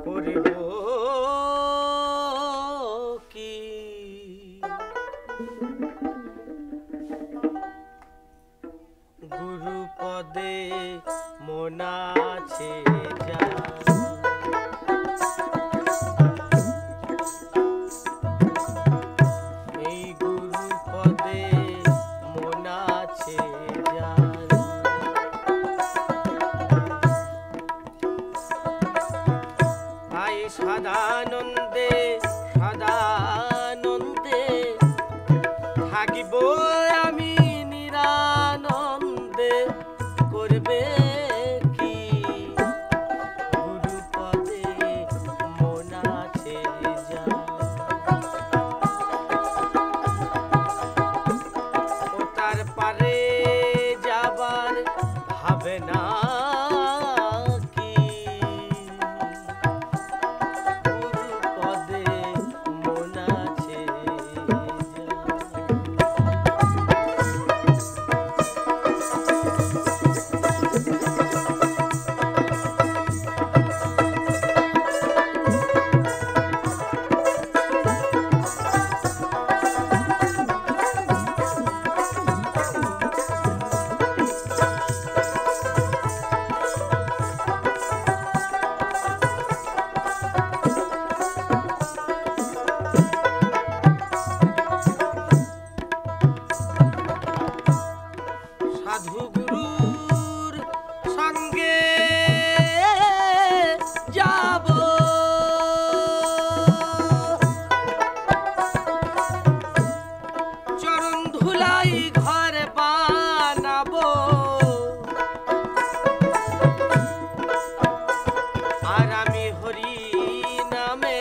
করিব কি গুরু পদে মন আছে যার এই গুরু পদে মন আছে যার তাই সদানন্দে সদানন্দে থাকিব আমি নিরানন্দে করবে কি গুরু পদে মন আছে যার ও তার পারে যাবার ভাবে না সাধু গুরুর সঙ্গে যাব চরণ ধুলাই ঘর বানাবো আর আমি হরি নামে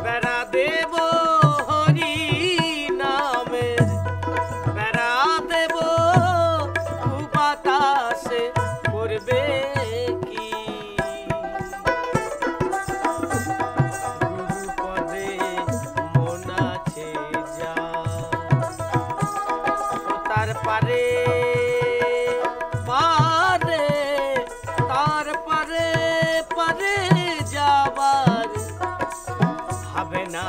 বেড়া দেব হরি নামের বেড়া দেব বাতাসে করবে কি গুরু পদে মন আছে যার তার পারে পারে তার পারে পারে যাবার হবে না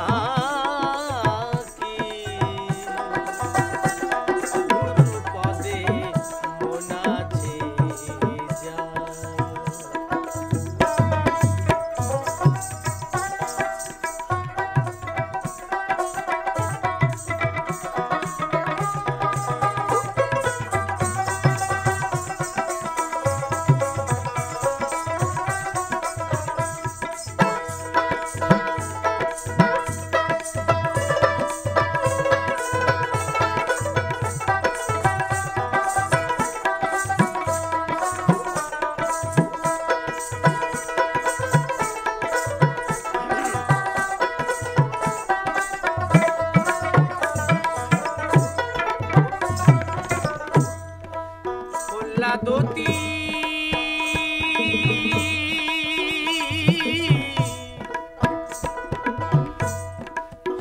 দতি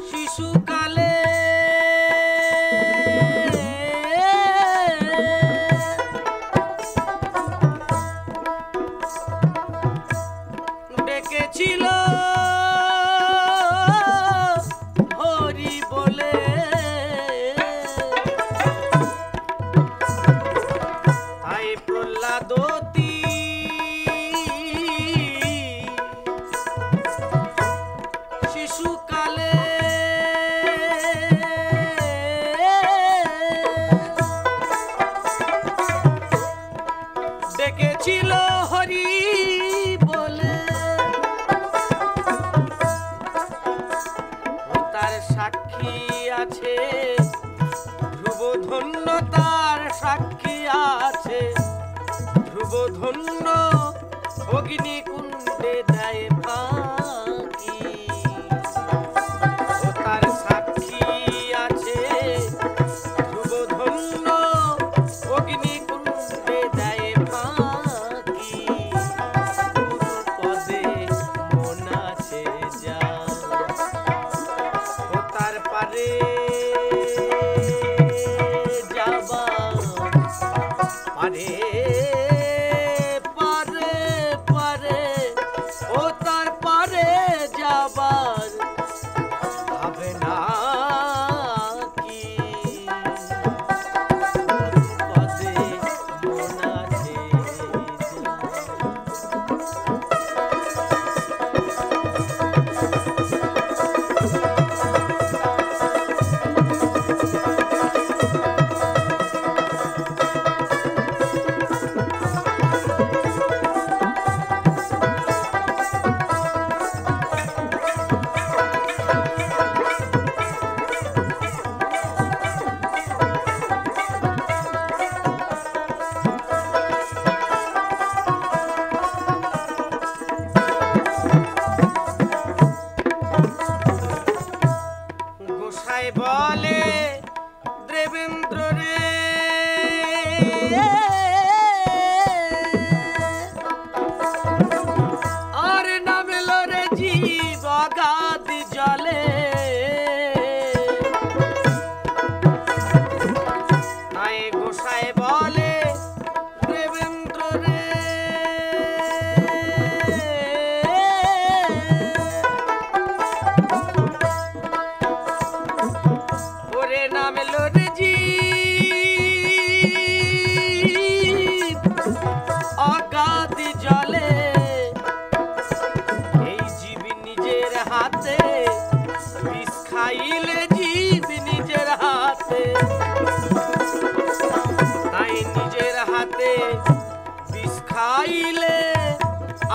শিশুকালে ডেকেছিল হরি বলে প্রহ্লাদতি শিশুকালে ডেকেছিল হরি বলে তার সাক্ষী আছে ধ্রুবধন্য তার সাক্ষী আছে ধ্রুবধন্য অগ্নিকুণ্ডে দেয় ফাঁকি ও তার সাক্ষী আছে ধ্রুবধন্য অগ্নিকুণ্ডে দেয় ফাঁকি গুরু পদে মন আছে যার ও তার পারে যাবা পারে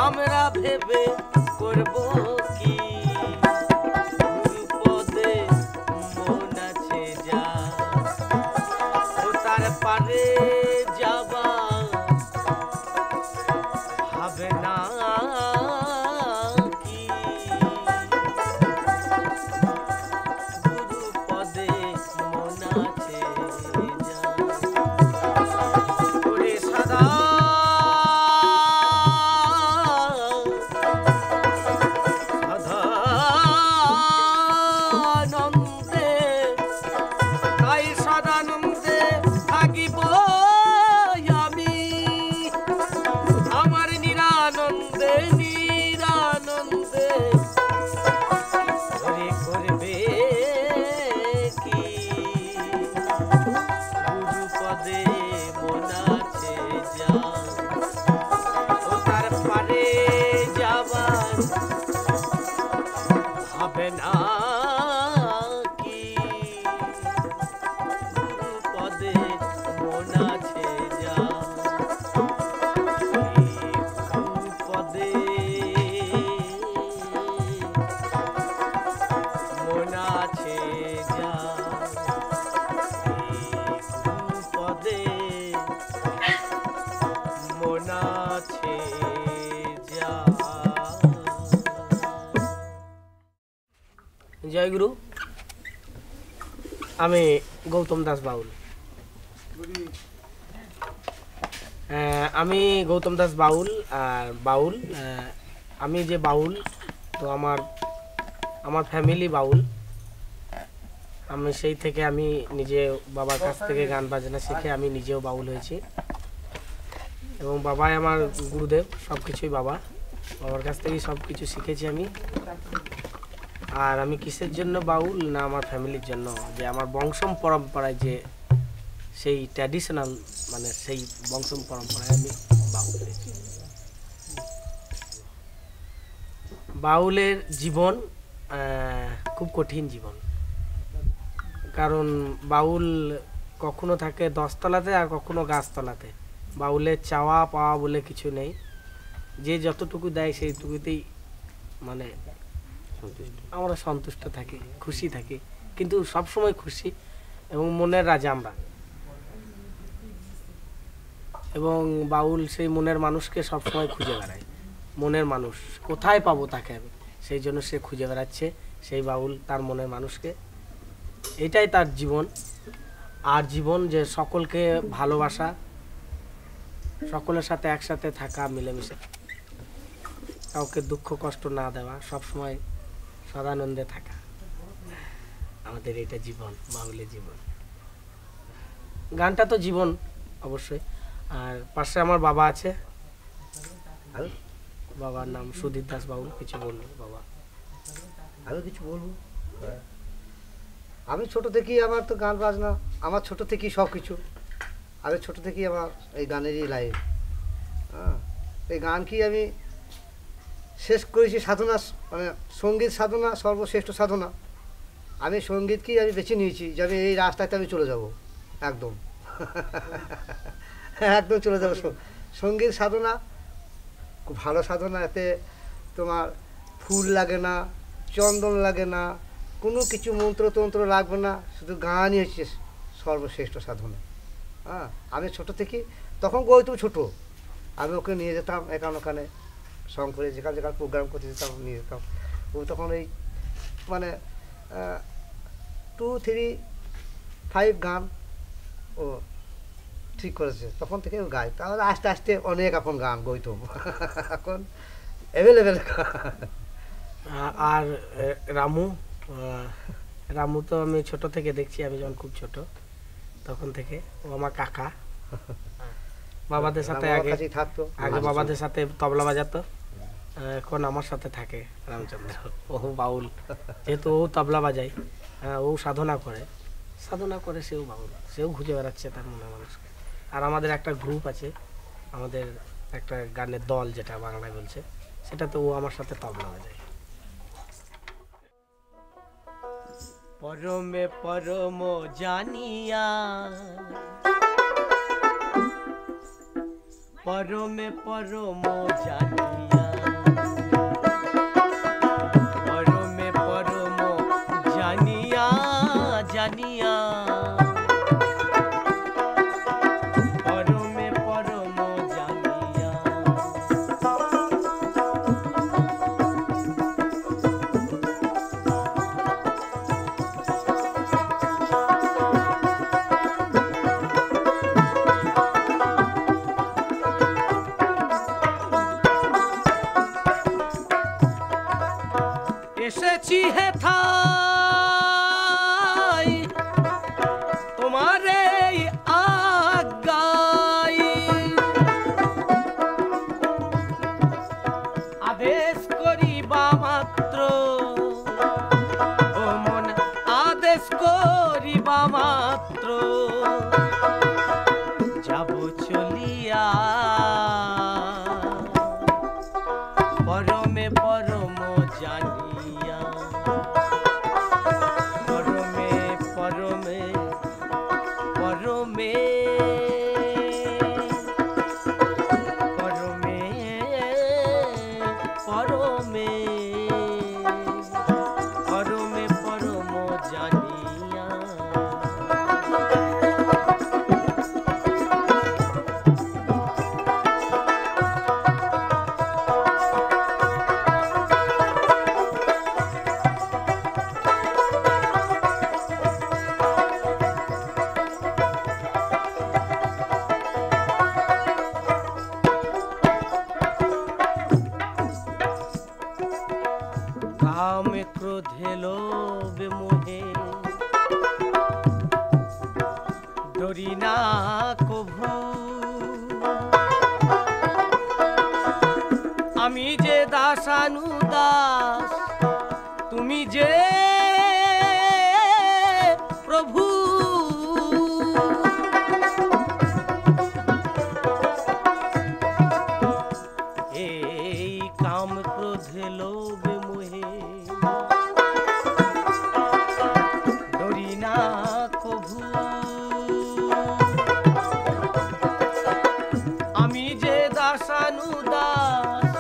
আমরা ভেবে করব কি গুরু পদে মন আছে যা ও তার পারে যাবা হবে না কি গুরু পদে মন আছে যা ওরে সদা হবে না কি গুরু পদে মন আছে যা গুরু পদে মন আছে যা গুরু পদে মন আছে যা। জয় গুরু। আমি গৌতম দাস বাউল। আমি গৌতম দাস বাউল। আর বাউল আমি যে বাউল, তো আমার ফ্যামিলি বাউল। আমি সেই থেকে আমি নিজে বাবার কাছ থেকে গান বাজনা শিখে আমি নিজেও বাউল হয়েছি এবং বাবাই আমার গুরুদেব, সব কিছুই বাবার কাছ থেকেই সব কিছু শিখেছি আমি। আর আমি কিসের জন্য বাউল না আমার ফ্যামিলির জন্য, যে আমার বংশম পরম্পরায় যে সেই ট্র্যাডিশনাল মানে সেই বংশম পরম্পরায় আমি বাউল হয়েছি। বাউলের জীবন খুব কঠিন জীবন, কারণ বাউল কখনো থাকে 10 তলাতে আর কখনো গাছতলাতে। বাউলের চাওয়া পাওয়া বলে কিছু নেই, যে যতটুকু দেয় সেইটুকুতেই মানে আমরা সন্তুষ্ট থাকি, খুশি থাকি, কিন্তু সবসময় খুশি এবং মনের রাজা আমরা। এবং বাউল সেই মনের মানুষকে সবসময় খুঁজে বেড়ায়। মনের মানুষ কোথায় পাবো তাকে আমি, সেই জন্য সে খুঁজে বেড়াচ্ছে সেই বাউল তার মনের মানুষকে। এটাই তার জীবন। আর জীবন যে সকলকে ভালোবাসা, সকলের সাথে একসাথে থাকা, মিলেমিশে, কাউকে দুঃখ কষ্ট না দেওয়া, সবসময় সদানন্দে থাকা, আমাদের এটা জীবন, বাউলের জীবন। গানটা তো জীবন অবশ্যই। আর পাশে আমার বাবা আছে, বাবার নাম সুধীর দাস বাউল। কিছু বলবো বাবা? আমি কিছু বলবো? আমি ছোট থেকেই আমার তো গান বাজনা, আমার ছোট থেকেই সব কিছু। আমি ছোট থেকেই আমার এই গানেরই লাইন। হ্যাঁ, এই গানকেই আমি শেষ করেছি সাধনা, মানে সঙ্গীত সাধনা সর্বশ্রেষ্ঠ সাধনা। আমি সঙ্গীতকেই আমি বেছে নিয়েছি যে আমি এই রাস্তাতে আমি চলে যাব, একদম একদম চলে যাবো। সঙ্গীত সাধনা খুব ভালো সাধনা। এতে তোমার ফুল লাগে না, চন্দন লাগে না, কোনো কিছু মন্ত্রতন্ত্র লাগবে না, শুধু গানই হচ্ছে সর্বশ্রেষ্ঠ সাধনা। হ্যাঁ, আমি ছোটো থেকে, তখন গৌতম ছোটো, আমি ওকে নিয়ে যেতাম এখানে ওখানে শঙ্করে যেখানে যেখানে প্রোগ্রাম করতে যেতাম নিয়ে যেতাম। ও তখন এই মানে 2, 3, 5 গান ও ঠিক করেছে, তখন থেকে ও গায়। তাহলে আস্তে আস্তে অনেক এখন গান গৌতম এখন অ্যাভেলেবেল। আর রামু তো আমি ছোট থেকে দেখছি, আমি যখন খুব ছোট তখন থেকে ও আমার কাকা। বাবাদের সাথে আগে বাবাদের সাথে তবলা বাজাতো, এখন আমার সাথে থাকে রামচন্দ্র। ও বাউল, যেহেতু ও তবলা বাজায়, ও সাধনা করে সেও বাউল, সেও ঘুরে বেড়াচ্ছে তার মনে মানুষকে। আর আমাদের একটা গ্রুপ আছে, আমাদের একটা গানের দল যেটা বাংলায় বলছে, সেটাতে ও আমার সাথে তবলা বাজায়। পরমে পরম জানিয়া, পরমে পরম জানিয়া, এসেছি হেথায় তোমার এই আজ্ঞায়, আদেশ করিবা মাত্র ও মন আদেশ করিবা মাত্র যাব চলিয়া পরমে পরম জানিয়া, পরমে পরমে পরমে পরমে পরমে পরমে পরম জানিয়া। কামে ক্রোধে লোভে মোহে ডরি না কভু, আমি যে দাসানুদাস তুমি যে প্রভু, এই কাম ক্রোধে লোভে মোহে ডরি না কভু, আমি যে দাসানুদাস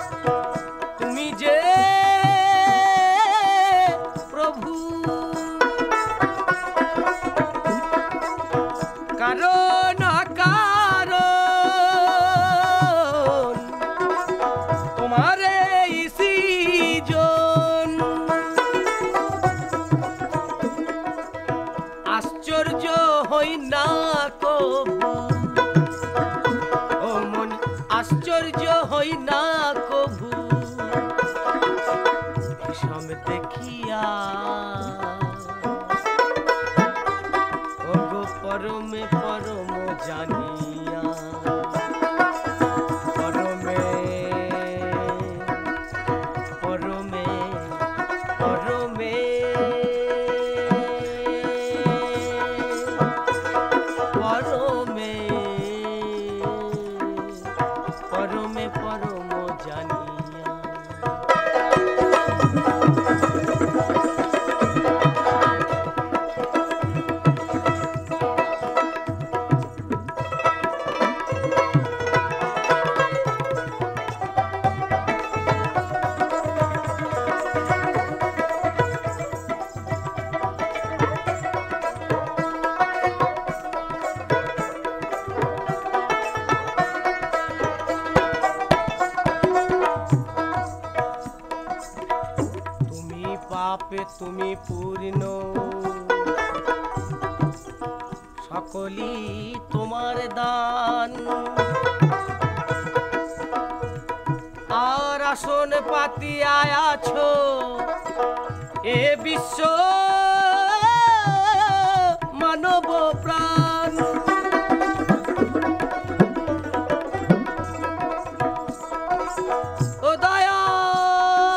তুমি যে প্রভু, কারণ কারণ তোমার এই সৃজন, আশ্চর্য হই না কভু ও মন আশ্চর্য হই না কভু, বিষম দেখিয়া ও গো পরমে পরম জানিয়া, পরমে পরমে পরমে পরমে পরমে পরম জানিয়া। তুমি পাপে তুমি পূর্ণ সকলি তোমার দান, আর আসন পাতিয়া আছো এ বিশ্ব মানব প্রাণ, ও দয়াল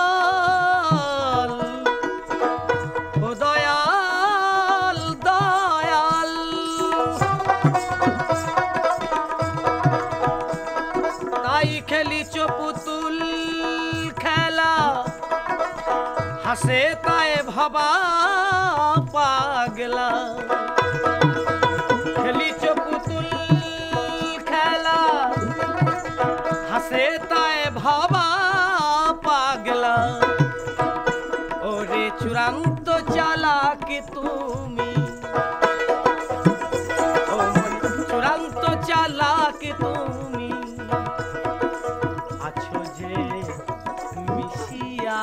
ও দয়াল দয়াল, তাই খেলিছ পুতুল খেলা হাসে তাই ভাবা পাগলা, খেলিছ পুতুল খেলা হাসে তাই ভাবা পাগলা, ওরে চূড়ান্ত চালাক তুমি ও মন চূড়ান্ত চালাক তুমি আছো যে মিশিয়া,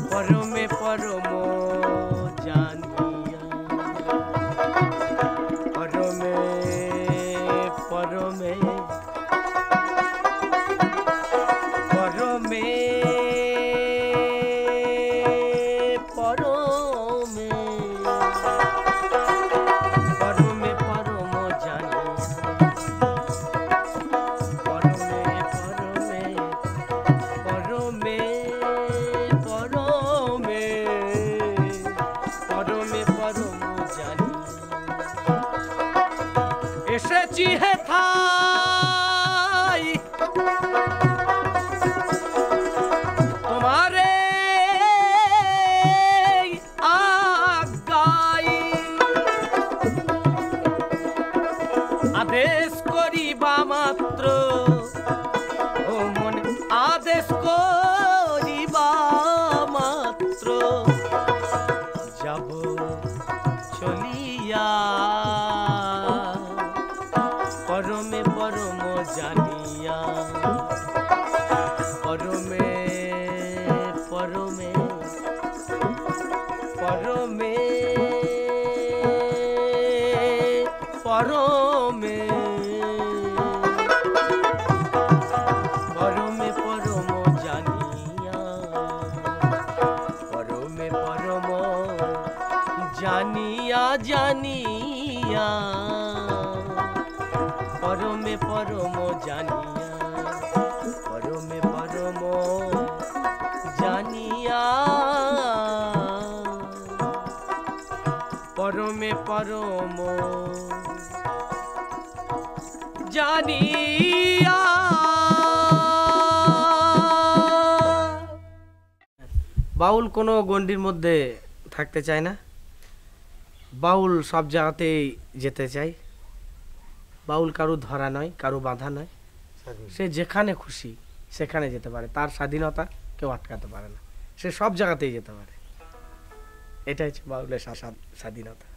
পরমে পরম জানিয়া, পরমে পরমে পরমে করিবা মাত্র, ও মনে আদেশ করিবা মাত্র, যাব চলিয়া পরমে পরম জানিয়া, পরমে পরমে পরমে পরমে পরমে পরম জানিয়া, পরমে পরম জানিয়া জানিয়া, পরমে পরম জানিয়া, পরমে পরম জানিয়া, পরমে পরম জানিয়া। বাউল কোনো গণ্ডির মধ্যে থাকতে চায় না, বাউল সব জায়গাতেই যেতে চায়। বাউল কারো ধরা নয়, কারো বাঁধা নয়, সে যেখানে খুশি সেখানে যেতে পারে, তার স্বাধীনতা কেউ আটকাতে পারে না, সে সব জায়গাতেই যেতে পারে। এটাই হচ্ছে বাউলের স্বাধীনতা।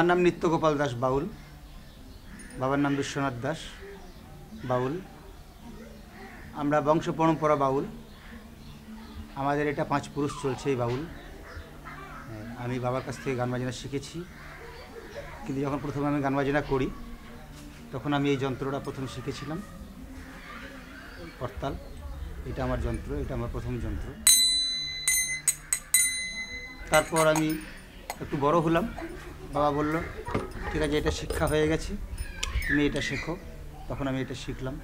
আমার নাম নিত্যগোপাল দাস বাউল, বাবার নাম বিশ্বনাথ দাস বাউল। আমরা বংশ পরম্পরা বাউল, আমাদের এটা 5 পুরুষ চলছে এই বাউল। আমি বাবার কাছ থেকে গান বাজনা শিখেছি, কিন্তু যখন প্রথমে আমি গান বাজনা করি তখন আমি এই যন্ত্রটা প্রথম শিখেছিলাম, করতাল। এটা আমার যন্ত্র, এটা আমার প্রথম যন্ত্র। তারপর আমি একটু বড় হলাম, বাবা বলল ঠিক আছে এটা শিক্ষা হয়ে গেছে, তুমি এটা শেখো। তখন আমি এটা শিখলাম।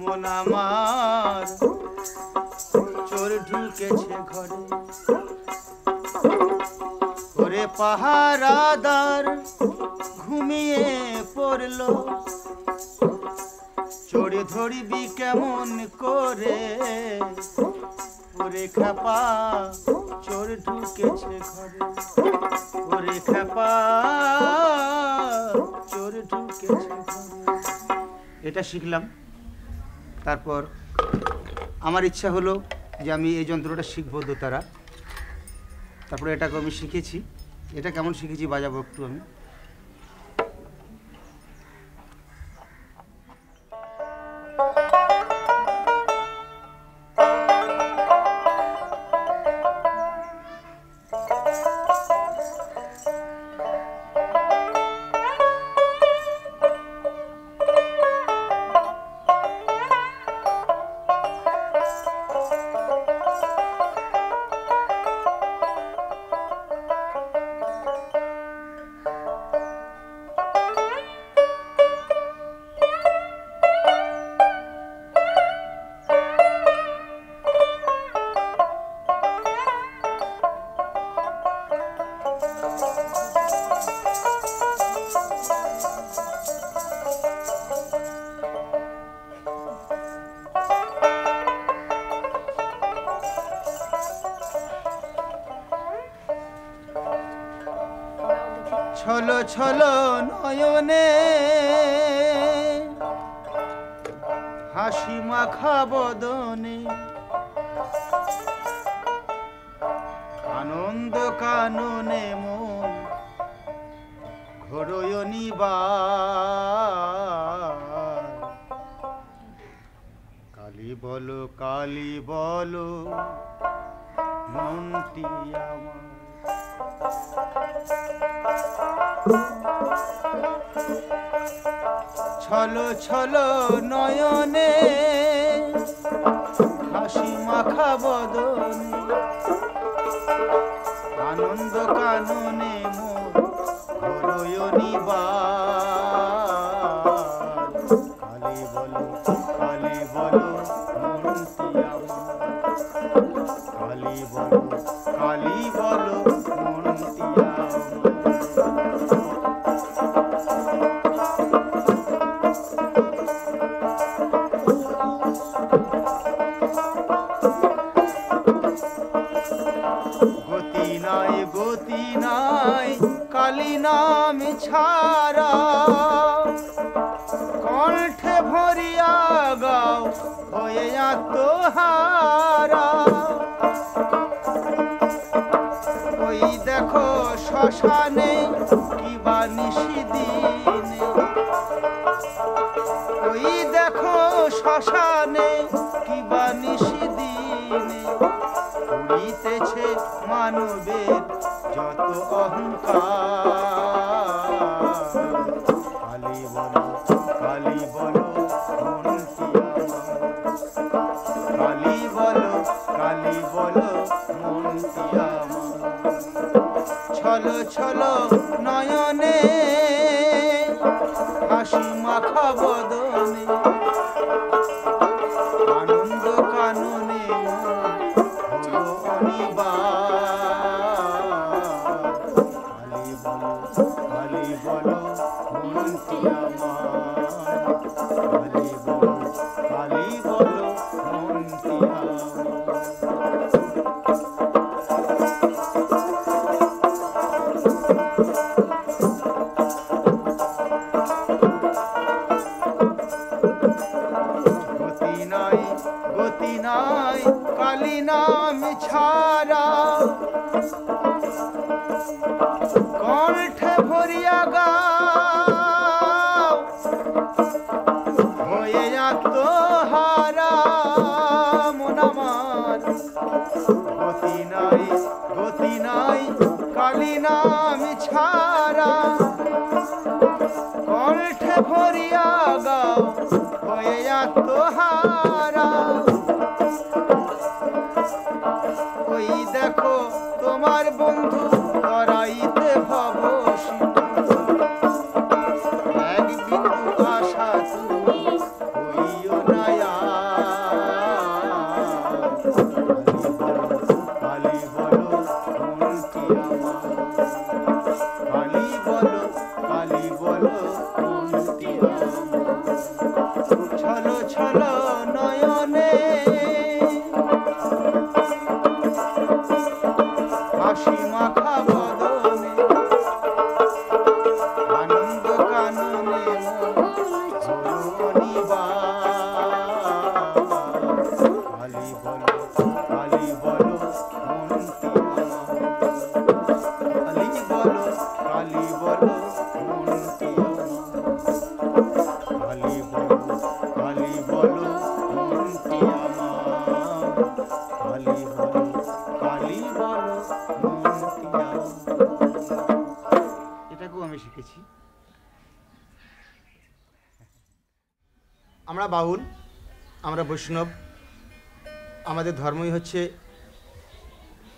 মন আমার চোর ঢুকেছে ঘরে, ওরে পাহারাদার ঘুমিয়ে পড়ল, চোরে ধরবি কেমন করে, ওরে খেপা চোর ঢুকেছে ঘরে, ওরে খেপা চোর ঢুকেছে ঘরে। এটা শিখলাম। তারপর আমার ইচ্ছা হলো যে আমি এই যন্ত্রটা শিখবো দোতারা। তারপরে এটাকে আমি শিখেছি। এটা কেমন শিখেছি বাজাবো একটু আমি। ছলো ছলো নয়নে হাসি মাখা বদনে, আনন্দ কাননে মন ঘোরয়নিবার। কালী বলো মনটি আমার, ছলো ছলো নয়নে হাসি মাখা বদনে, আনন্দ কাননে মন ঘোরয়নিবার। কালী বলো মনটি আমার, কালী বলো মনটি আমার। গতি নাই কালী নাম ছাড়া, কণ্ঠে ভরিয়া গাও হয়ে আত্মহারা। ওই দেখো শ্মশানে কিবা নিশিদিনে, ওই দেখো শ্মশানে কিবা নিশিদিনে, উড়িতেছে মানবের যত অহংকার। কালী বলো মনটি আমার, কালী বলো মনটি আমার। ছলো ছলো নয়নে হাসি মাখা বদনে, আনন্দ কাননে অনিবার। কালী বলো কালী বলো মনটি গতি নাই কালী নাম ছাড়া কণ্ঠে ভরিয়া গাও হয়ে আত্মহারা মন আমার গতি নাই কালী নাম ছাড়া কণ্ঠে ভরিয়া গাও হয়ে আত্মহারা ওই দেখো তোমার বন্ধু করাইতে ভব এক বিন্দু আশা তুমি হইও নায়া কালী বলো মনটি আমার কালী বলো মনটি ছলো ছলো নয়নে হাসি মাখা বদনে আনন্দ কাননে কালী বলো মনটি কালী বলো মনটি কালী বলো মনটি আমার কালী বলো মনটি এটাকেও আমি শিখেছি। আমরা বাউল, আমরা বৈষ্ণব, আমাদের ধর্মই হচ্ছে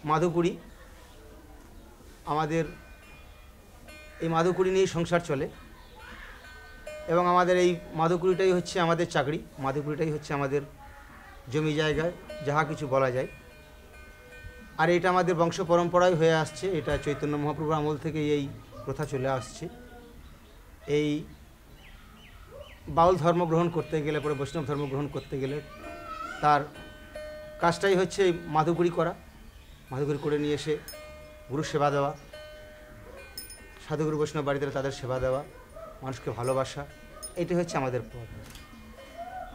মাধবপুরী। আমাদের এই মাধবপুরী নিয়েই সংসার চলে এবং আমাদের এই মাধবপুরীটাই হচ্ছে আমাদের চাকরি, মাধবপুরীটাই হচ্ছে আমাদের জমি জায়গায় যাহা কিছু বলা যায়। আর এটা আমাদের বংশ পরম্পরায় হয়ে আসছে, এটা চৈতন্য মহাপ্রভুর আমল থেকে এই প্রথা চলে আসছে। এই বাউল ধর্ম গ্রহণ করতে গেলে, পরে বৈষ্ণব ধর্ম গ্রহণ করতে গেলে তার কাজটাই হচ্ছে মাধবপুরী করা, মাধবপুরী করে নিয়ে এসে গুরু সেবা দেওয়া, সাধুগুরু বৈষ্ণব বাড়িতে তাদের সেবা দেওয়া, মানুষকে ভালোবাসা, এটাই হচ্ছে আমাদের পথ।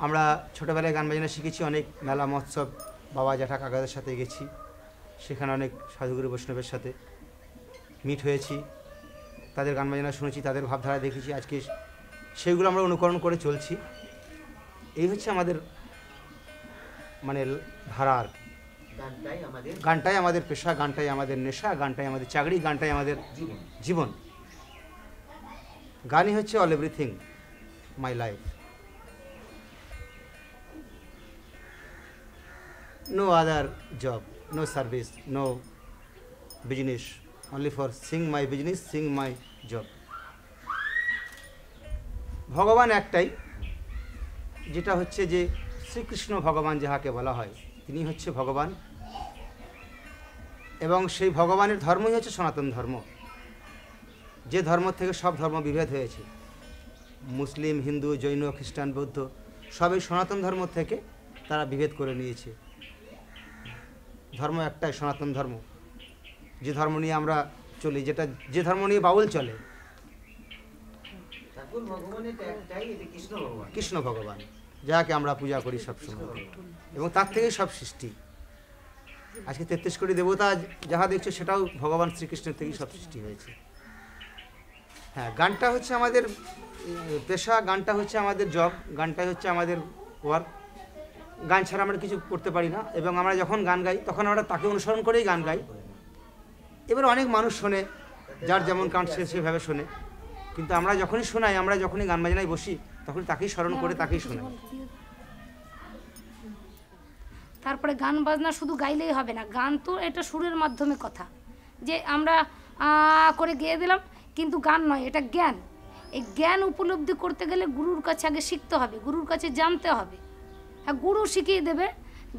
আমরা ছোটোবেলায় গান বাজনা শিখেছি, অনেক মেলা মহোৎসব বাবা জ্যাঠা কাকাদের সাথে গেছি, সেখানে অনেক সাধুগুরু বৈষ্ণবের সাথে মিট হয়েছি, তাদের গান বাজনা শুনেছি, তাদের ভাবধারা দেখেছি, আজকে সেইগুলো আমরা অনুকরণ করে চলছি। এই হচ্ছে আমাদের মানে ধারার, গানটাই আমাদের পেশা, গানটাই আমাদের নেশা, গানটাই আমাদের চাকরি, গানটাই আমাদের জীবন। গানই হচ্ছে all everything my life. No other job, no service, no business, only for sing my business, sing my job. ভগবান একটাই, যেটা হচ্ছে যে শ্রীকৃষ্ণ ভগবান যাহাকে বলা হয়, তিনি হচ্ছে ভগবান এবং সেই ভগবানের ধর্মই হচ্ছে সনাতন ধর্ম, যে ধর্ম থেকে সব ধর্ম বিভেদ হয়েছে। মুসলিম, হিন্দু, জৈন, খ্রিস্টান, বৌদ্ধ সবই সনাতন ধর্ম থেকে তারা বিভেদ করে নিয়েছে। ধর্ম একটাই, সনাতন ধর্ম, যে ধর্ম নিয়ে আমরা চলি, যেটা যে ধর্ম নিয়ে বাউল চলে, কৃষ্ণ ভগবান, যাকে আমরা পূজা করি সবসময়, এবং তার থেকেই সব সৃষ্টি। আজকে 33 কোটি দেবতা যাহা দেখছো সেটাও ভগবান শ্রীকৃষ্ণের থেকেই সব সৃষ্টি হয়েছে। হ্যাঁ, গানটা হচ্ছে আমাদের পেশা, গানটা হচ্ছে আমাদের জব, গানটাই হচ্ছে আমাদের ওয়ার্ক। গান ছাড়া আমরা কিছু করতে পারি না, এবং আমরা যখন গান গাই তখন আমরা তাকে অনুসরণ করেই গান গাই। এবার অনেক মানুষ শোনে, যার যেমন গান সে সেভাবে শোনে, কিন্তু আমরা যখনই শোনাই, আমরা যখনই গান বাজনায় বসি, তখন তাকেই স্মরণ করে তাকেই শোনাই। তারপরে গান বাজনা শুধু গাইলেই হবে না, গান তো এটা সুরের মাধ্যমে কথা, যে আমরা করে গেয়ে দিলাম, কিন্তু গান নয়, এটা জ্ঞান। এই জ্ঞান উপলব্ধি করতে গেলে গুরুর কাছে আগে শিখতে হবে, গুরুর কাছে জানতে হবে। হ্যাঁ, গুরু শিখিয়ে দেবে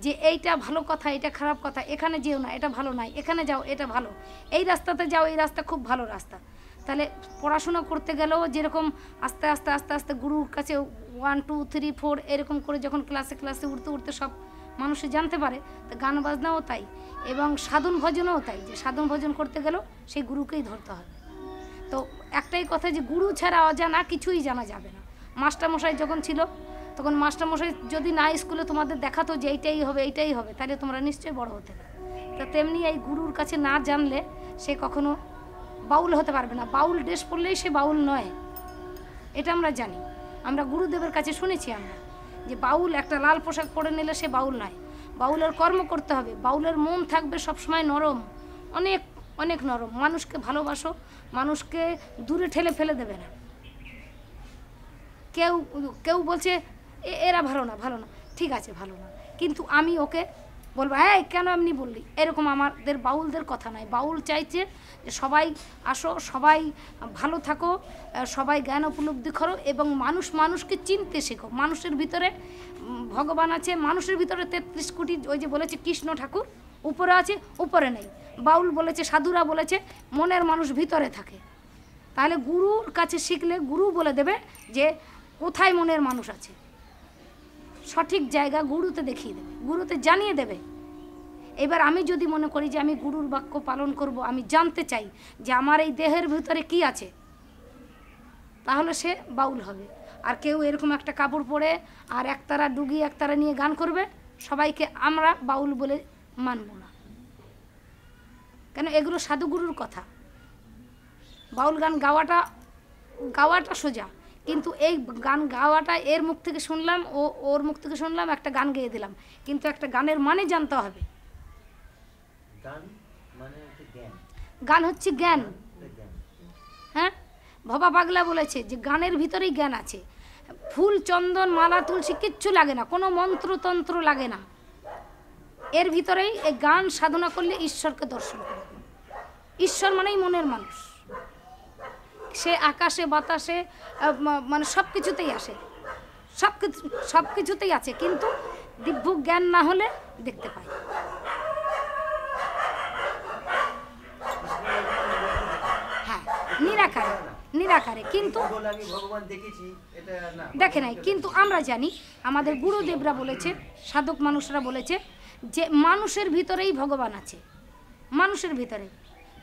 যে এইটা ভালো কথা, এটা খারাপ কথা, এখানে যেও না, এটা ভালো নয়, এখানে যাও, এটা ভালো, এই রাস্তাতে যাও, এই রাস্তা খুব ভালো রাস্তা। তাহলে পড়াশোনা করতে গেলেও যেরকম আস্তে আস্তে আস্তে আস্তে গুরুর কাছে 1 2 3 4 এরকম করে যখন ক্লাসে ক্লাসে উঠতে উঠতে সব মানুষে জানতে পারে, তো গান বাজনাও তাই, এবং সাধন ভজনও তাই, যে সাধন ভজন করতে গেলেও সেই গুরুকেই ধরতে হবে। তো একটাই কথা, যে গুরু ছাড়া অজানা কিছুই জানা যাবে না। মাস্টারমশাই যখন ছিল তখন মাস্টারমশাই যদি না স্কুলে তোমাদের দেখাতো যে এইটাই হবে এইটাই হবে, তাহলে তোমরা নিশ্চয়ই বড় হতে না। তো তেমনি এই গুরুর কাছে না জানলে সে কখনো বাউল হতে পারবে না। বাউল ড্রেস পরলেই সে বাউল নয়, এটা আমরা জানি। আমরা গুরুদেবের কাছে শুনেছি আমরা যে বাউল একটা লাল পোশাক পরে নিলে সে বাউল নয়। বাউলের কর্ম করতে হবে, বাউলের মন থাকবে সবসময় নরম, অনেক অনেক নরম। মানুষকে ভালোবাসো, মানুষকে দূরে ঠেলে ফেলে দেবে না। কেউ কেউ বলছে এরা ভালো না, ভালো না, ঠিক আছে ভালো না, কিন্তু আমি ওকে বলবো হ্যাঁ কেন এমনি বললি, এরকম আমাদের বাউলদের কথা নয়। বাউল চাইছে যে সবাই আসো, সবাই ভালো থাকো, সবাই জ্ঞান উপলব্ধি করো, এবং মানুষ মানুষকে চিনতে শেখো। মানুষের ভিতরে ভগবান আছে, মানুষের ভিতরে 33 কোটি, ওই যে বলেছে কৃষ্ণ ঠাকুর উপরে আছে উপরে নেই। বাউল বলেছে, সাধুরা বলেছে মনের মানুষ ভিতরে থাকে। তাহলে গুরুর কাছে শিখলে গুরু বলে দেবে যে কোথায় মনের মানুষ আছে, সঠিক জায়গা গুরুতে দেখিয়ে দেবে, গুরুতে জানিয়ে দেবে। এবার আমি যদি মনে করি যে আমি গুরুর বাক্য পালন করব, আমি জানতে চাই যে আমার এই দেহের ভিতরে কি আছে, তাহলে সে বাউল হবে। আর কেউ এরকম একটা কাপড় পরে আর একতারা ডুগি একতারা নিয়ে গান করবে, সবাইকে আমরা বাউল বলে মানব না, কেন এগুলো সাধুগুরুর কথা। বাউল গান গাওয়াটা সোজা, কিন্তু এই গান গাওয়াটা এর মুখ থেকে শুনলাম, ওর মুখ থেকে শুনলাম, একটা গান গেয়ে দিলাম, কিন্তু একটা গানের মানে জানতে হবে। গান হচ্ছে জ্ঞান। হ্যাঁ, ভবা পাগলা বলেছে যে গানের ভিতরেই জ্ঞান আছে। ফুল চন্দন মালা তুলসী কিচ্ছু লাগে না, কোনো মন্ত্রতন্ত্র লাগে না, এর ভিতরেই এই গান সাধনা করলে ঈশ্বরকে দর্শন করবে। ঈশ্বর মানেই মনের মানুষ, সে আকাশে বাতাসে মানে সব কিছুতেই আসে, সব কিছুতেই আছে, কিন্তু দিব্য জ্ঞান না হলে দেখতে পাই। হ্যাঁ, নিরাকারে নিরাকারে, কিন্তু দেখে নাই। কিন্তু আমরা জানি, আমাদের গুরুদেবরা বলেছে, সাধক মানুষরা বলেছে যে মানুষের ভিতরেই ভগবান আছে, মানুষের ভিতরে।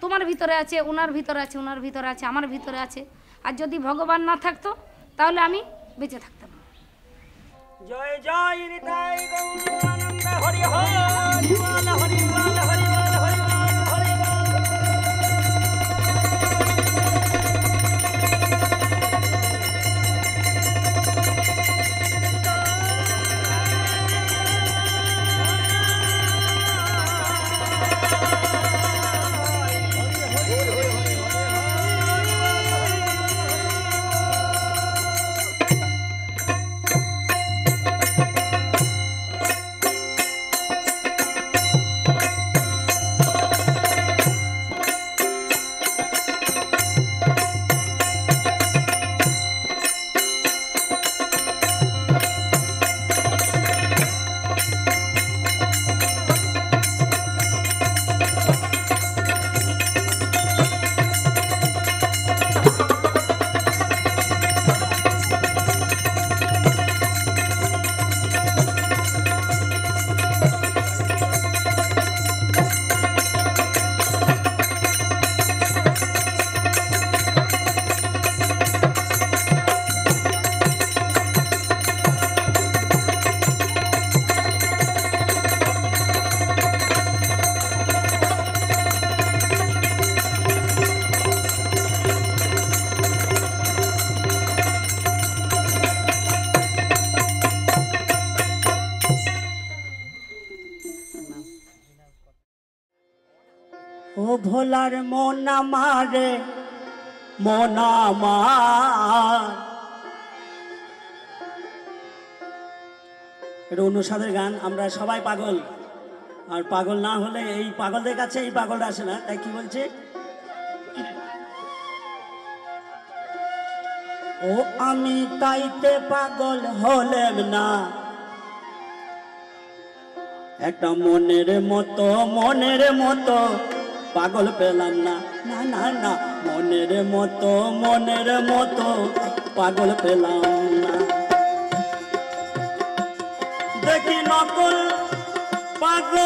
তোমার ভিতরে আছে, ওনার ভিতরে আছে, ওনার ভিতরে আছে, আমার ভিতরে আছে। আর যদি ভগবান না থাকতো তাহলে আমি বেঁচে থাকতাম না। জয় জয় নিতাই গৌরানন্দ হরি হরি বল, হরি বল, হরি বল, হরি বল, হরি বল। ও ভোলার মন আমারে, মন আমার। এটা অনুসাদের গান। আমরা সবাই পাগল, আর পাগল না হলে এই পাগলদের কাছে এই পাগলটা আসে না। তাই কি বলছে, ও আমি তাইতে পাগল হলেম না, একটা মনের মতো পাগল পেলাম না। না না না, মনের মতো পাগল পেলাম না। দেখি নকল পাগল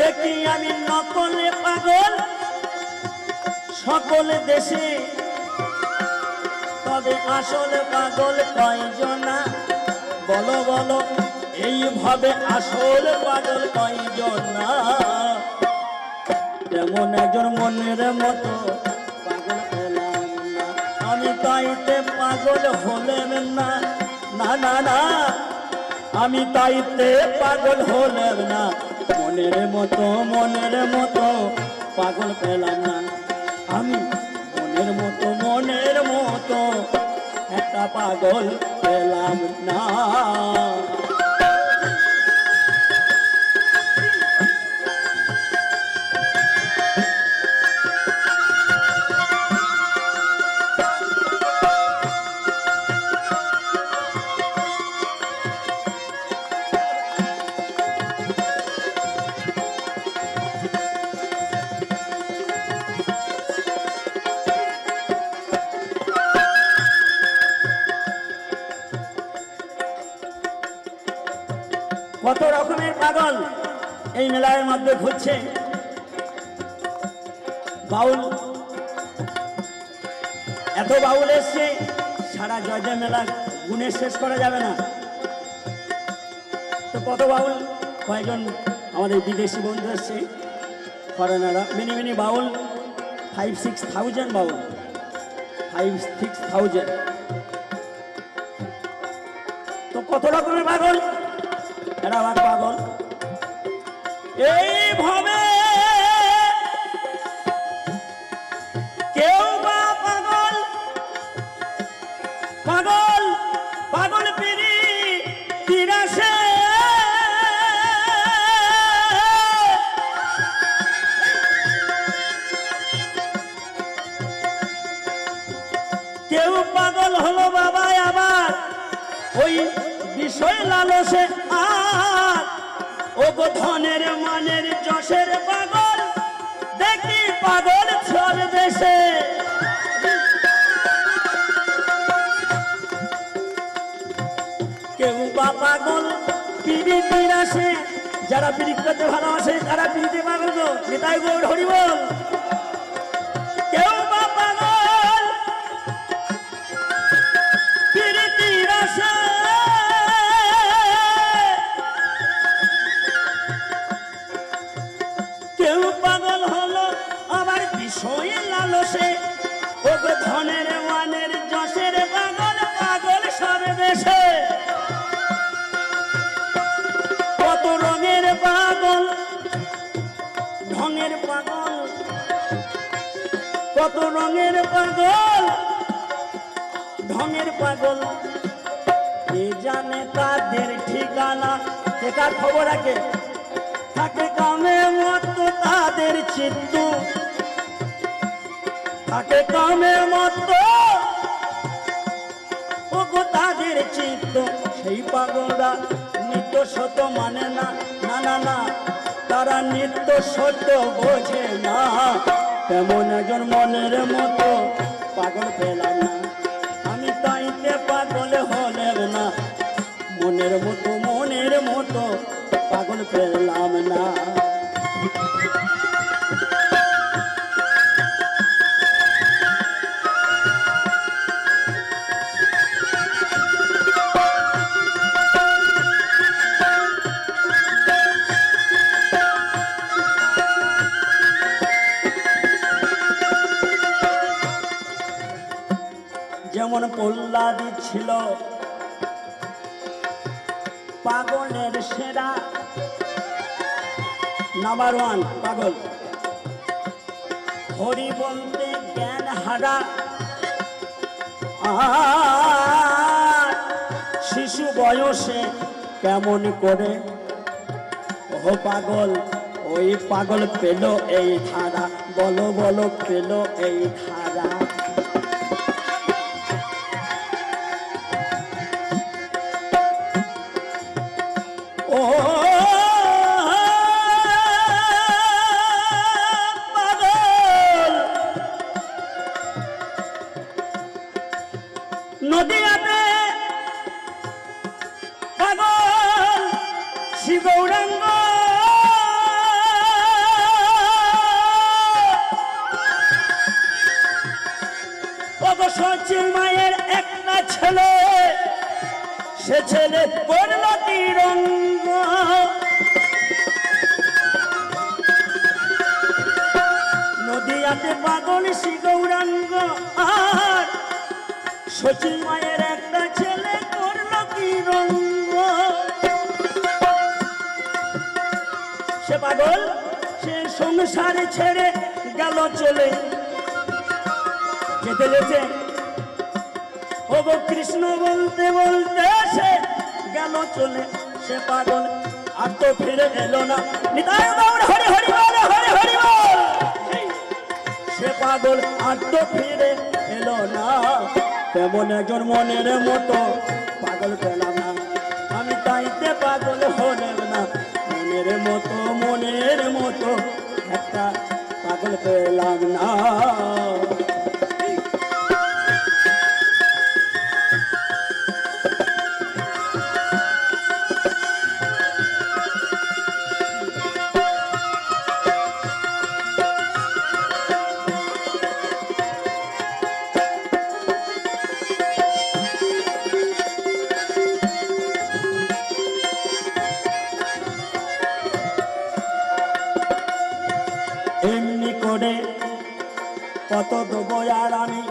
দেখি আমি নকলে পাগল সকল দেশে, তবে আসল পাগল কয়জনা বলো বলো, এইভাবে আসল পাগল কয়জনা? তেমন একজন মনের মতো পাগল পেলাম না, আমি তাইতে পাগল হলেম না, না না না, আমি তাইতে পাগল হলেম না। মনের মতো পাগল পেলাম না, আমি মনের মতো একটা পাগল পেলাম না। কত রকমের পাগল এই মেলার মধ্যে ঘুরছে। বাউল, এত বাউল এসছে, সারা জয়দেব মেলা গুণে শেষ করা যাবে না। তো কত বাউল, কয়েকজন আমাদের বিদেশি বন্ধু এসছে, ফরেনাররা, মিনি বাউল 5-6,000 বাউল, 5-6,000। তো কত রকমের পাগল, এরা আবার পাগল এইভাবে, কেউ বা পাগল পাগল পাগল পিড়ি তিরাশে, কেউ পাগল হলো বাবা আবার ওই বিষয় লালসে, আর ও ধনের মানের যশের পাগল, দেখি পাগল সব দেশে। কেউ বা পাগল পিড়ি তিরাশে, যারা পিড়ি করতে ভালোবাসে তারা পিড়িতে পাগল গো, নিতাই গৌর হরি বল। কেউ বা পাগল পিড়ি তিরাশে, কেউ পাগল হলো আবার বিষয় লালসে, ও ধনের মানের যশের পাগল, পাগল সব দেশে। কত রঙের পাগল, ঢঙের পাগল, কত রঙের পাগল, ঢঙের পাগল, কে জানে তাদের ঠিকানা, কে কার খবর রাখে, থাকে কামে মতো তাদের চিত্ত, থাকে কামে মতো ও তাদের চিত্ত। সেই পাগলরা নিত্য সত্য মানে না, না না না, তারা নিত্য সত্য বোঝে না। তেমন একজন মনের মতো পাগল পেলাম না, আমি তাইতে পাগল হলেম না। মনের মতো পাগল পেলাম না। যেমন প্রহ্লাদ ছিল পাগলের সেরা, নাম্বার 1 পাগল, হরি বলতে জ্ঞান হারা, আর শিশু বয়সে কেমন করে ও পাগল, ওই পাগল পেল এই ধারা। বলো বলো পেল এই ধারা। ও পাগল নদিয়াতে পাগল শ্রী গৌরাঙ্গ সচিন মায়ের একটা ছেলে, সে ছেলে পড়ল তিরঙ্গ। নদিয়াতে পাগল শ্রী গৌরাঙ্গ আর সচিন মায়ের একটা ছেলে করল তিরঙ্গ। সে পাগল সে সংসার ছেড়ে গেল চলে, যেতে যেতে ও গো কৃষ্ণ বলতে বলতে সে গেল চলে। সে পাগল আর তো ফিরে এলো না। নিতাই গৌর হরি হরি বল, হরি হরি বল। সে পাগল আর তো ফিরে এলো না। তেমন একজন মনের মতো পাগল পেলাম না। আমি তাইতে পাগল হলাম না। মনের মতো একটা পাগল পেলাম না। এমনি করে কত দেবো আর আমি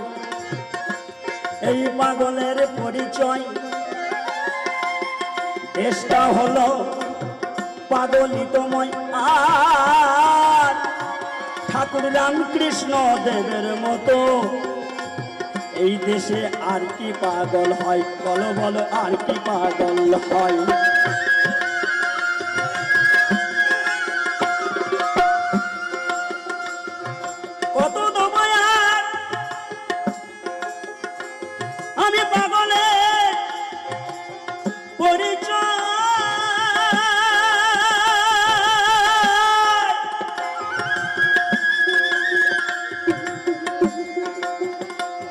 এই পাগলের পরিচয়। দেশটা হলো পাগলিতময় আর ঠাকুর রামকৃষ্ণ দেবের মতো এই দেশে আর কি পাগল হয়? বলো বলো আর কি পাগল হয়? কত দমায়ার আমি পাগলের পরিচয়।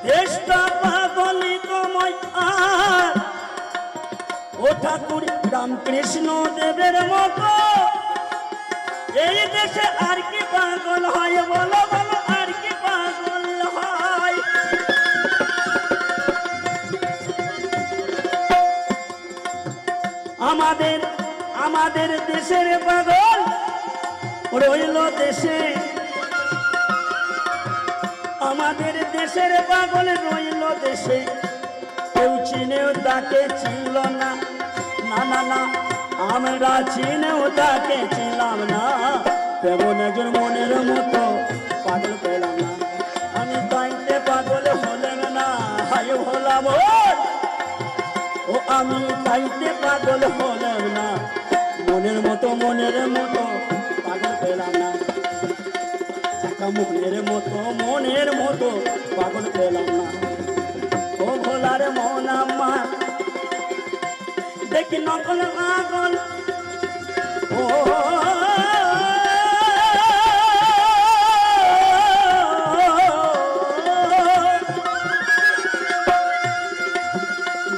দেশটা পাগলিতময় আর ও ঠাকুর রামকৃষ্ণ দেবের মতো এই দেশে আর কি পাগল হয়? বলো বলো আর কি পাগল হয়? আমাদের দেশের পাগল রইল দেশে। আমাদের দেশের পাগল রইল দেশে। কেউ চিনেও তাকে চিনল না। না না না আমরা চিনেও তাকে চিনলাম না। তেমন একজন মনের মতো পাগল পেলাম না। আমি তাইতে পাগল হলাম না। হায় হলাম ও আমি তাইতে পাগল হলাম না। মনের মতো পাগল পেলাম না। মনের মতো পাগল পেলাম না। ও ভোলার মন আমার দেখি নকল পাগল। ও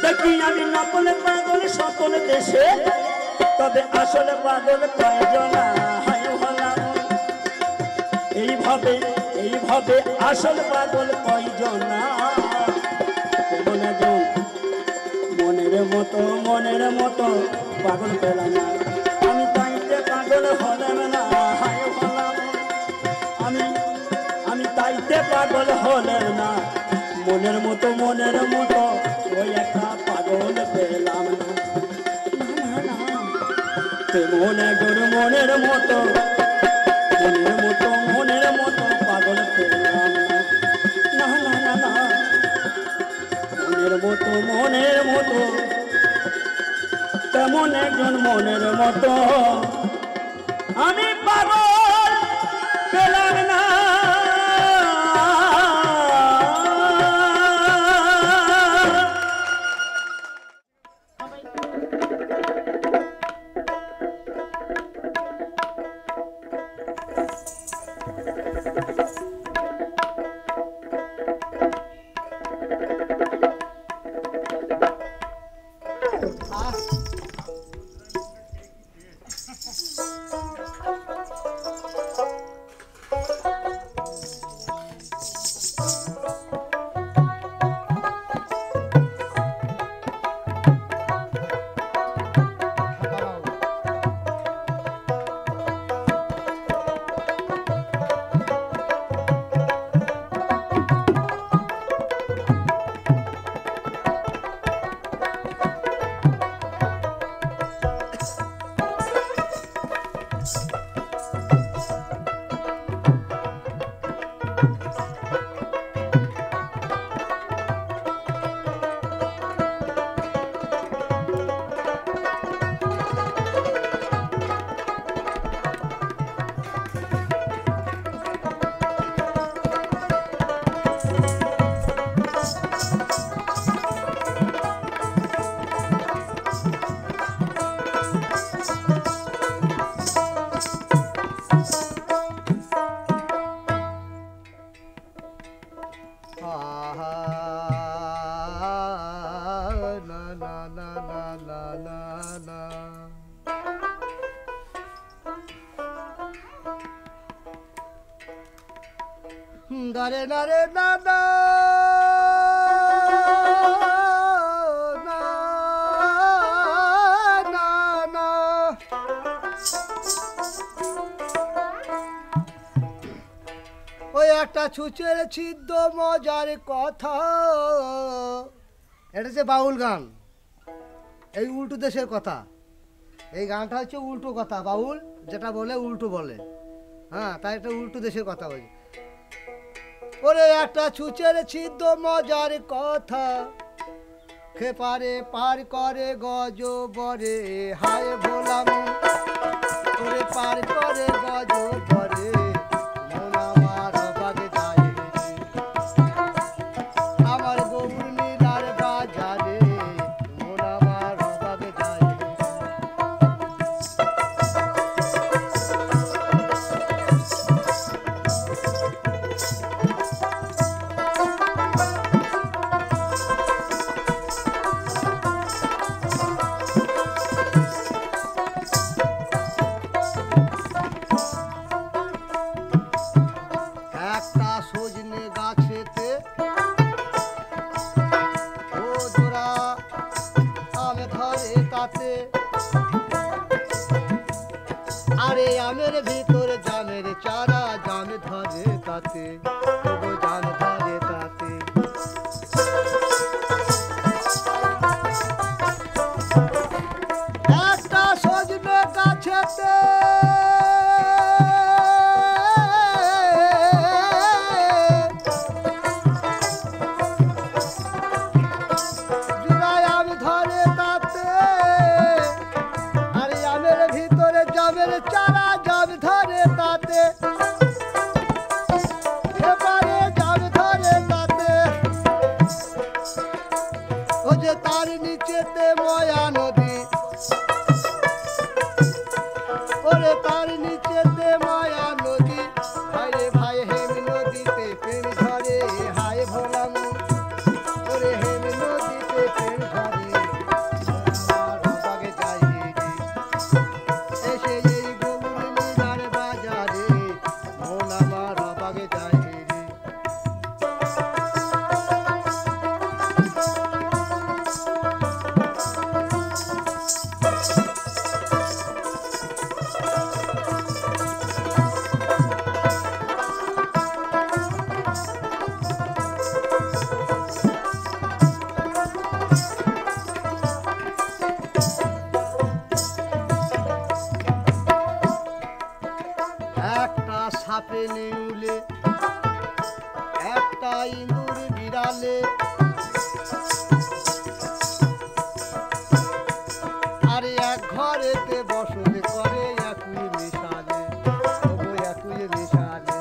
দেখি আমি নকল পাগল সকল দেশে, তবে আসলে পাগল কয়জন? হায় হলাম এইভাবে আসল পাগল কয়জন? মনের মতো পাগল পেলাম না। আমি তাইতে পাগল হলাম না। হায় হলাম আমি তাইতে পাগল হলাম না। মনের মতো ওই একটা পাগল পেলাম না। তেমন একজন মনের মতো পাগল পেলাম না। না না না না মনের মতো তেমন একজন মনের মতো আমি পাগল পেলাম না। দারে না রে দাদা না না না ওই একটা ছুঁচের ছিদ্র মজার কথা, এটা হচ্ছে বাউল গান, এই উল্টো দেশের কথা। এই গানটা হচ্ছে উল্টো কথা, বাউল যেটা বলে উল্টো বলে, হ্যাঁ, তাই একটা উল্টো দেশের কথা বলি। ওরে একটা ছুঁচের ছিদ্র মজার কথা, খেপারে পার করে গজ বরে হায় ভোলাম, ওরে পার করে গজ বরে মন আমার বাগে যায় আমার গৌর নীলার বাজারে মন আমার বাগে যায়। একটা সজনে গাছেতে ও জোড়া আম ধরে তাতে, আরে আমের ভিতরে জামের চারা জাম ধরে তাতে, ও জাম ধরে তাতে। একটা সজনে গাছেতে জুড়ায় আম ধরে তাতে, আরে আমের ভিতরে জামের চারা জাম ধরে তাতে, এবারে জাম ধরে তাতে। ও যে তার নিচেতে ময়া নদী, ওরে তার নিচেতে মায়া নদী, হায় ভাই হেম নদীতে প্রেম ঝরে হায় ভোলাম, ওরে হেম নদীতে প্রেম ঝরে আমার বাগে যাই রে, এসে এই গৌর নীলার বাজারে মন আমার বাগে যাই রে। একটা সাপে নেউলে একটা ইঁদুর বিড়ালে, আরে এক ঘরেতে বসত করে একই মিশালে, তবু একই মিশালে।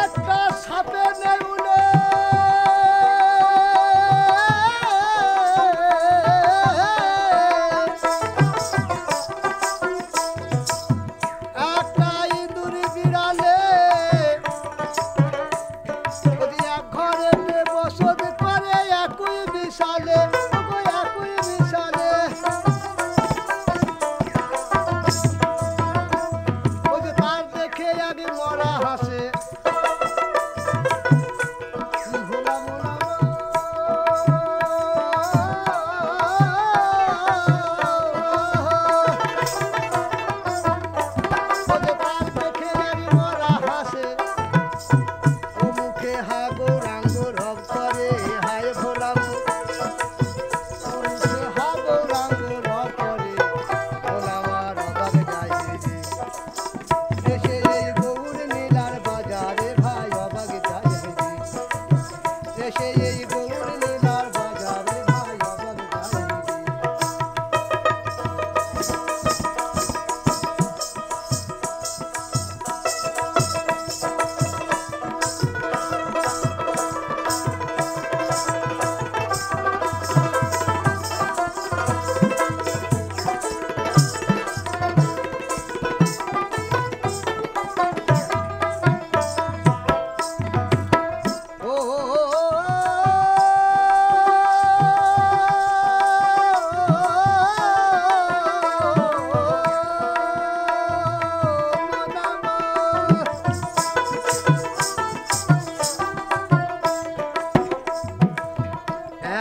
একটা সাপে নেউলে একটা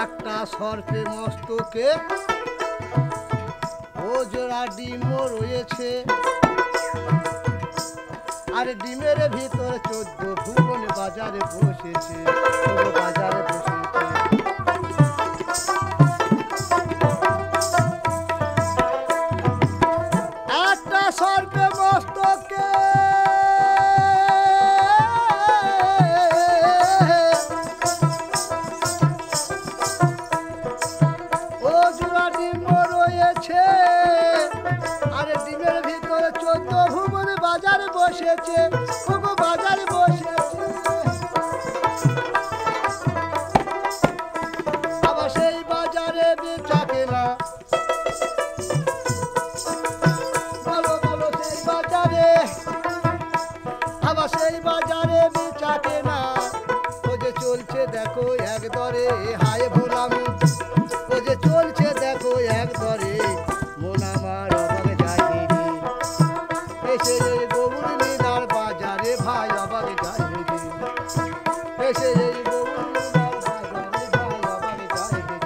একটা সর্পে মস্তকে ও জোড়া ডিমও রয়েছে, আর ডিমের ভিতর 14 ভুবন বাজারে বসেছে, বাজারে বসেছে। একটা সর্পে মস্তকে ও জোড়া ডিম রয়েছে, আর ডিমের ভিতরে 14 ভুবন বাজারে বসেছে, বাজারে বসেছে। আবার সেই বাজারে বেচা কেনা, বলো বলো সেই বাজারে, আবার সেই বাজারে বেচা কেনা, ও যে চলছে দেখো এক দরে, হায় ভোলাম ও যে চলছে দেখো এক দরে, মন আমার অবাক যায় রে, এসে এই গৌর নীলার বাজারে ভাই অবাক যায় রে, এসে এই গৌর নীলার বাজারে ভাই অবাক যায় রে,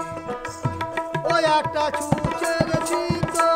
ওই একটা ছুঁচে গেছি তো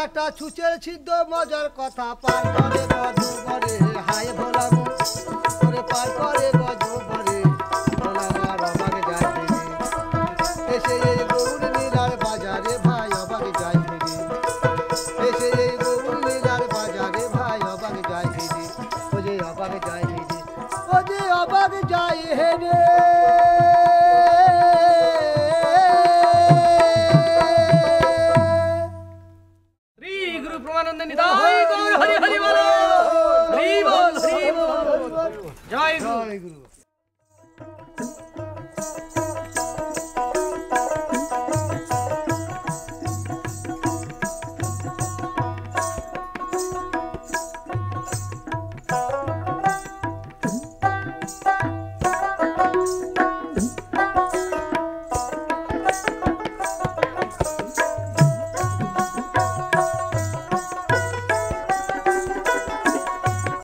একটা ছুঁচের ছিদ্র মজার কথা পার করে মধু